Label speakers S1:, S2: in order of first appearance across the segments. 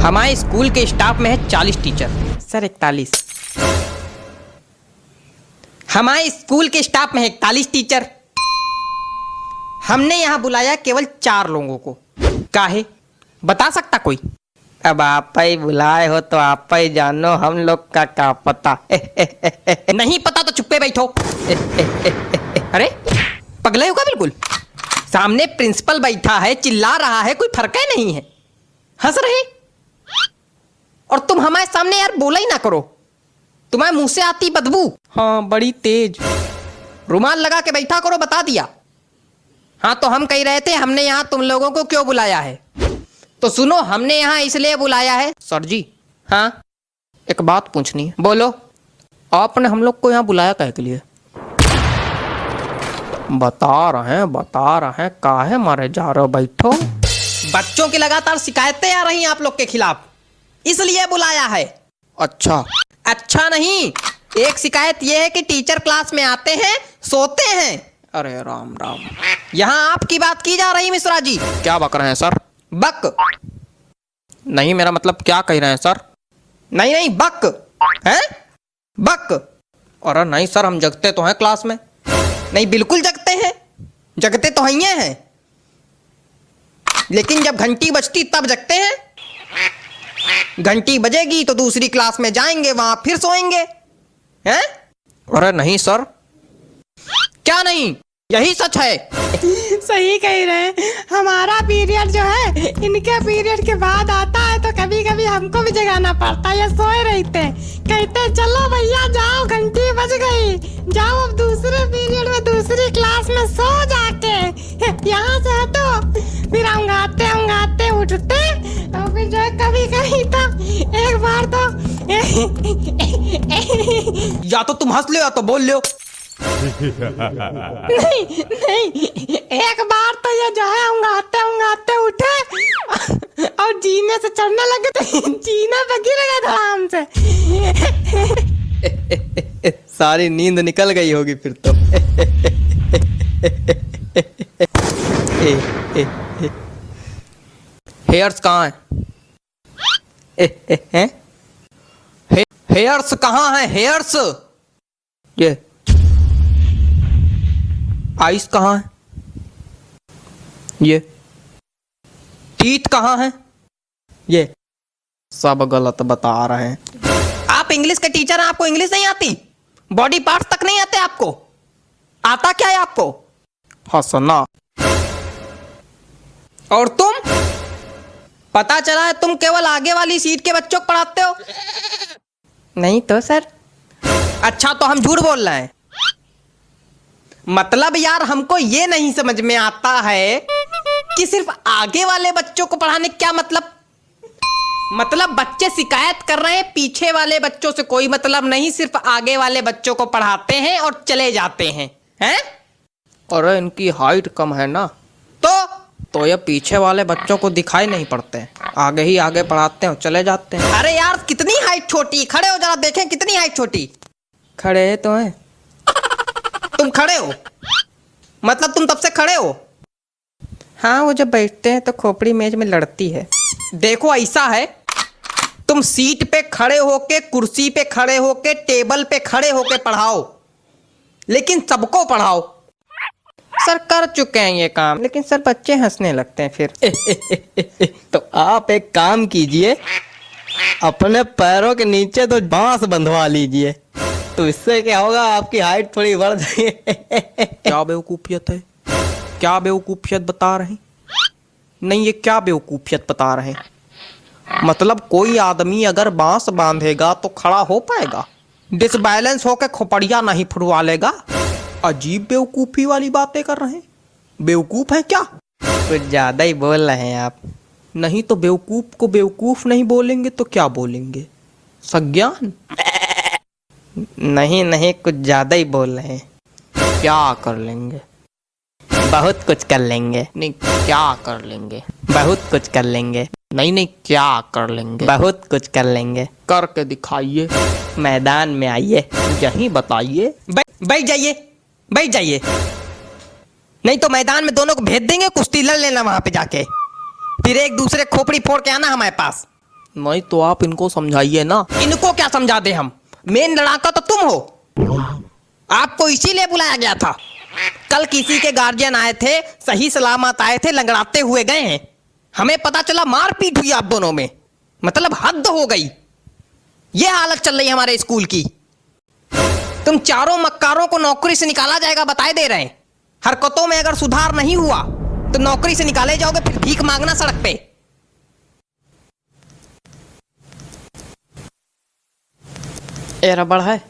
S1: हमारे स्कूल के स्टाफ में है 40 टीचर। सर 41। हमारे स्कूल के स्टाफ में है 41 टीचर। हमने यहाँ बुलाया केवल 4 लोगों को। काहे बता सकता कोई? अब आप ही बुलाए हो तो आप ही जानो, हम लोग का क्या पता। नहीं पता तो चुप्पे बैठो। अरे पगले हो क्या बिल्कुल? सामने प्रिंसिपल बैठा है, चिल्ला रहा है, कोई फर्क है नहीं है, हंस रहे। और तुम हमारे सामने यार बोला ही ना करो, तुम्हारे मुंह से आती बदबू। हाँ बड़ी तेज। रुमाल लगा के बैठा करो, बता दिया। हाँ तो हम कह रहे थे हमने यहाँ तुम लोगों को क्यों बुलाया है। तो सुनो, हमने यहाँ इसलिए बुलाया है। सर जी हाँ एक बात पूछनी है। बोलो। आपने हम लोग को यहाँ बुलाया काहे के लिए? बता रहे हैं काहे मारे जा रहे हो, बैठो। बच्चों की लगातार शिकायतें आ रही हैं आप लोग के खिलाफ, इसलिए बुलाया है। अच्छा नहीं, एक शिकायत यह है कि टीचर क्लास में आते हैं सोते हैं। अरे राम राम, यहाँ आपकी बात की जा रही मिश्रा जी। क्या बक रहे हैं सर? बक नहीं, मेरा मतलब क्या कह रहे हैं सर? नहीं बक है, बक। अरे नहीं सर, हम जगते तो हैं क्लास में। नहीं बिल्कुल जगते हैं, जगते तो हैं, लेकिन जब घंटी बजती तब जगते हैं। घंटी बजेगी तो दूसरी क्लास में जाएंगे, वहां फिर सोएंगे हैं? अरे नहीं सर। क्या नहीं, यही सच है।
S2: सही कह रहे हैं। हमारा पीरियड जो है इनके पीरियड के बाद आता है, तो कभी कभी हमको भी जगाना पड़ता है। ये सोए रहते, कहते चलो भैया जाओ, घंटी बज गई, जाओ अब दूसरे पीरियड में दूसरी क्लास में सो जाके। यहाँ से हटो, फिर अंगाते उठते, और फिर जो है कभी कभी तो एक बार तो
S1: या तो तुम हंस लो या तो बोल लो।
S2: नहीं एक बार तो ये जो है उंगाते उठे और जीने से चढ़ने लगे, तो जीने पे गिर गए आराम से।
S1: सारी नींद निकल गई होगी फिर तो। हेयर्स कहाँ है? हेयर्स कहाँ है? हेयर्स ये। आइस कहाँ है? ये। टीथ कहाँ है? ये। सब गलत बता रहे हैं। आप इंग्लिश के टीचर हैं, आपको इंग्लिश नहीं आती? बॉडी पार्ट्स तक नहीं आते आपको? आता क्या है आपको? हंसना। और तुम? पता चला है तुम केवल आगे वाली सीट के बच्चों को पढ़ाते हो। नहीं तो सर। अच्छा तो हम झूठ बोल रहे हैं? मतलब यार हमको ये नहीं समझ में आता है कि सिर्फ आगे वाले बच्चों को पढ़ाने क्या मतलब बच्चे शिकायत कर रहे हैं, पीछे वाले बच्चों से कोई मतलब नहीं, सिर्फ आगे वाले बच्चों को पढ़ाते हैं और चले जाते हैं हैं? और इनकी हाइट कम है ना, तो ये पीछे वाले बच्चों को दिखाई नहीं पड़ते, आगे ही आगे पढ़ाते हैं और चले जाते हैं। अरे यार कितनी हाइट छोटी, खड़े हो जरा देखें कितनी हाइट छोटी। खड़े तो हैं। तुम खड़े हो मतलब तुम तब से खड़े हो? हाँ वो जब बैठते हैं तो खोपड़ी मेज में लड़ती है। देखो ऐसा है, तुम सीट पे खड़े होके, कुर्सी पे खड़े होके, टेबल पे खड़े होके पढ़ाओ, लेकिन सबको पढ़ाओ। सर कर चुके हैं ये काम, लेकिन सर बच्चे हंसने लगते हैं फिर। तो आप एक काम कीजिए, अपने पैरों के नीचे तो बांस बंधवा लीजिए, तो इससे क्या होगा, आपकी हाइट थोड़ी बढ़ जाएगी। क्या बेवकूफियत है? क्या बेवकूफियत बता रहे हैं? नहीं ये क्या बेवकूफियत बता रहे हैं? मतलब कोई आदमी अगर बांस बांधेगा तो खड़ा हो पाएगा, डिसबैलेंस होकर खोपड़िया नहीं फुड़वा लेगा। अजीब बेवकूफी वाली बातें कर रहे हैं। बेवकूफ है क्या? कुछ ज्यादा ही बोल रहे हैं आप। नहीं तो बेवकूफ को बेवकूफ नहीं बोलेंगे तो क्या बोलेंगे? सज्ञान? नहीं कुछ ज्यादा ही बोल रहे हैं। क्या कर लेंगे? बहुत कुछ कर लेंगे। नहीं क्या कर लेंगे? बहुत कुछ कर लेंगे। नहीं क्या कर लेंगे? बहुत कुछ कर लेंगे। करके दिखाइए, मैदान में आइए, यहीं बताइए। बैठ जाइए, नहीं तो मैदान में दोनों को भेज देंगे, कुश्ती लड़ लेना वहां पे जाके, फिर एक दूसरे खोपड़ी फोड़ के आना हमारे पास। नहीं तो आप इनको समझाइए ना। इनको क्या समझा दे हम? मेन लड़ाका तो तुम हो। आपको इसीलिए बुलाया गया था। कल किसी के गार्जियन आए थे, सही सलामत आए थे, लंगड़ाते हुए गए हैं। हमें पता चला मारपीट हुई आप दोनों में। मतलब हद हो गई। ये हालत चल रही है हमारे स्कूल की। तुम चारों मक्कारों को नौकरी से निकाला जाएगा बताए दे रहे हैं। हरकतों में अगर सुधार नहीं हुआ तो नौकरी से निकाले जाओगे, फिर भीख मांगना सड़क पे। ये रबड़ है,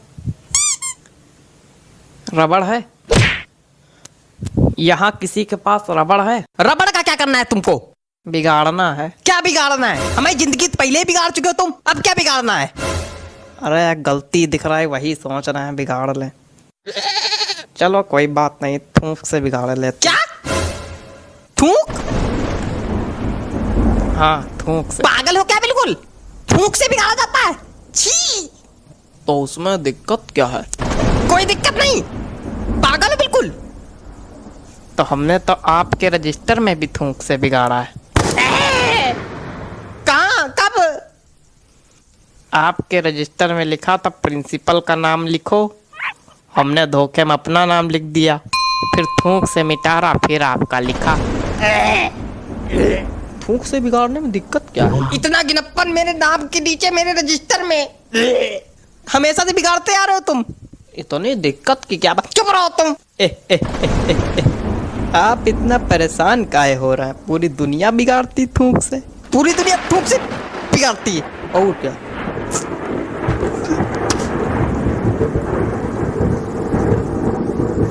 S1: रबड़ है। यहां किसी के पास रबड़ है? रबड़ का क्या करना है तुमको? बिगाड़ना है। क्या बिगाड़ना है? हमारी जिंदगी तो पहले ही बिगाड़ चुके हो तुम, अब क्या बिगाड़ना है? अरे गलती दिख रहा है, वही सोच रहे हैं बिगाड़ ले। चलो कोई बात नहीं, थूक से बिगाड़ ले। क्या थूक? हाँ थूक से। पागल हो क्या बिल्कुल? थूक से बिगाड़ा जाता है? छी! तो उसमें दिक्कत क्या है? कोई दिक्कत नहीं, पागल हो बिल्कुल। तो हमने तो आपके रजिस्टर में भी थूक से बिगाड़ा है। कहाँ? कब? आपके रजिस्टर में लिखा था प्रिंसिपल का नाम लिखो, हमने धोखे में अपना नाम लिख दिया, फिर थूक से मिटारा, फिर आपका लिखा। थूक से बिगाड़ने में दिक्कत क्या है? इतना गिनप्पन मेरे नाम के नीचे मेरे रजिस्टर में। हमेशा से बिगाड़ते आ रहे हो तुम। इतनी दिक्कत की क्या बात? चुप रहो तुम। आप इतना परेशान काहे हो रहे हैं? पूरी दुनिया बिगाड़ती थूक से। पूरी दुनिया थूक से बिगाड़ती है और क्या?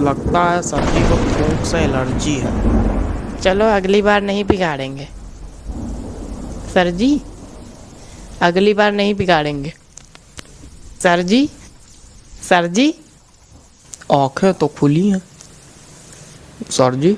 S1: लगता है सभी को थूक से एलर्जी है। चलो अगली बार नहीं बिगाड़ेंगे सर जी, अगली बार नहीं बिगाड़ेंगे सर जी। सर जी आंखें तो खुली हैं सर जी।